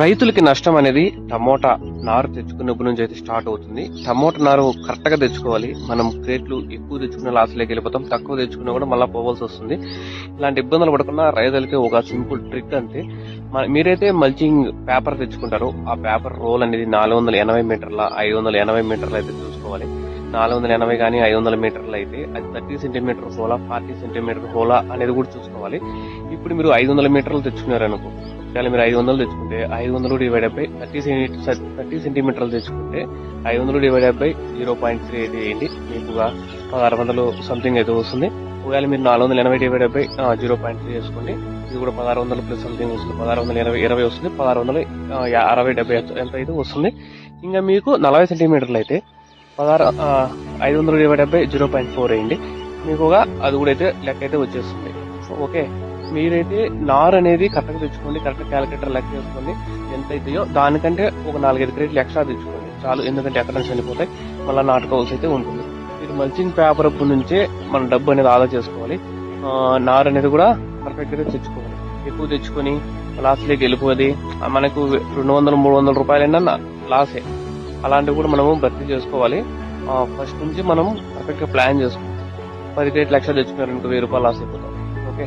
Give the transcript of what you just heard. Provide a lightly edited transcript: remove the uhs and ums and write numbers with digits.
రైతులకి నష్టం అనేది టమోటా నారు తెచ్చుకున్నప్పటి నుంచి అయితే స్టార్ట్ అవుతుంది. టమోటా నారు కరెక్ట్ గా తెచ్చుకోవాలి. మనం క్రేట్లు ఎక్కువ తెచ్చుకున్న లాస్లోకి వెళ్ళిపోతాం, తక్కువ తెచ్చుకున్నా కూడా మళ్ళీ పోవాల్సి వస్తుంది. ఇలాంటి ఇబ్బందులు పడకుండా రైతులకి ఒక సింపుల్ ట్రిక్ అంతే. మీరైతే మల్చింగ్ పేపర్ తెచ్చుకుంటారు, ఆ పేపర్ రోల్ అనేది 480 మీటర్ల 580 మీటర్లు అయితే చూసుకోవాలి. 480 కానీ 500 మీటర్లు అయితే అది 30 సెంటీమీటర్ హోలా 40 సెంటీమీటర్ హోలా అనేది కూడా చూసుకోవాలి. ఇప్పుడు మీరు 500 మీటర్లు తెచ్చుకున్నారనుకో, ఒకవేళ మీరు 500 తెచ్చుకుంటే 500 డివైడెడ్ బై 30 సెంటీమీటర్లు తెచ్చుకుంటే 500 డివైడెడ్ బై 0.3 అయితే వేయండి, మీకు 1600 సంథింగ్ అయితే వస్తుంది. ఒకవేళ మీరు 480 డివైడెడ్ బై 0.3 చేసుకోండి, ఇది కూడా 1600 ప్లస్ సంథింగ్ వస్తుంది. 1620 వస్తుంది, 1660 70 ఎంత అయితే వస్తుంది. ఇంకా మీకు 40 సెంటీమీటర్లు అయితే 500 డివైడెడ్ బై 0.4 వేయండి, మీకు అది కూడా అయితే లెక్క అయితే వచ్చేస్తుంది. ఓకే, మీరైతే నార్ అనేది కరెక్ట్గా తెచ్చుకోండి, కరెక్ట్ క్యాలిక్యులేటర్ లెక్క చేసుకోండి, ఎంత అవుతాయో దానికంటే ఒక 4-5 క్రేట్లు ఎక్స్ట్రా తెచ్చుకోండి చాలు. ఎందుకంటే ఎక్కడ నుంచి వెళ్ళిపోతాయి, మళ్ళీ నాటుకోవాల్సి అయితే ఉంటుంది. మీరు మల్చింగ్ పేపర్ నుంచే మన డబ్బు అనేది ఆదా చేసుకోవాలి. నార్ అనేది కూడా పర్ఫెక్ట్ గా తెచ్చుకోవాలి. ఎక్కువ తెచ్చుకొని లాస్ట్లోకి వెళ్ళిపోది, మనకు 200-300 రూపాయలైనా లాసే. అలాంటివి కూడా మనము భర్తీ చేసుకోవాలి. ఫస్ట్ నుంచి మనం పర్ఫెక్ట్ గా ప్లాన్ చేసుకోవాలి. 10 క్రేట్లు ఎక్స్ట్రా తెచ్చుకున్నారు, 1000 రూపాయలు లాస్ అయిపోతాం. ఓకే.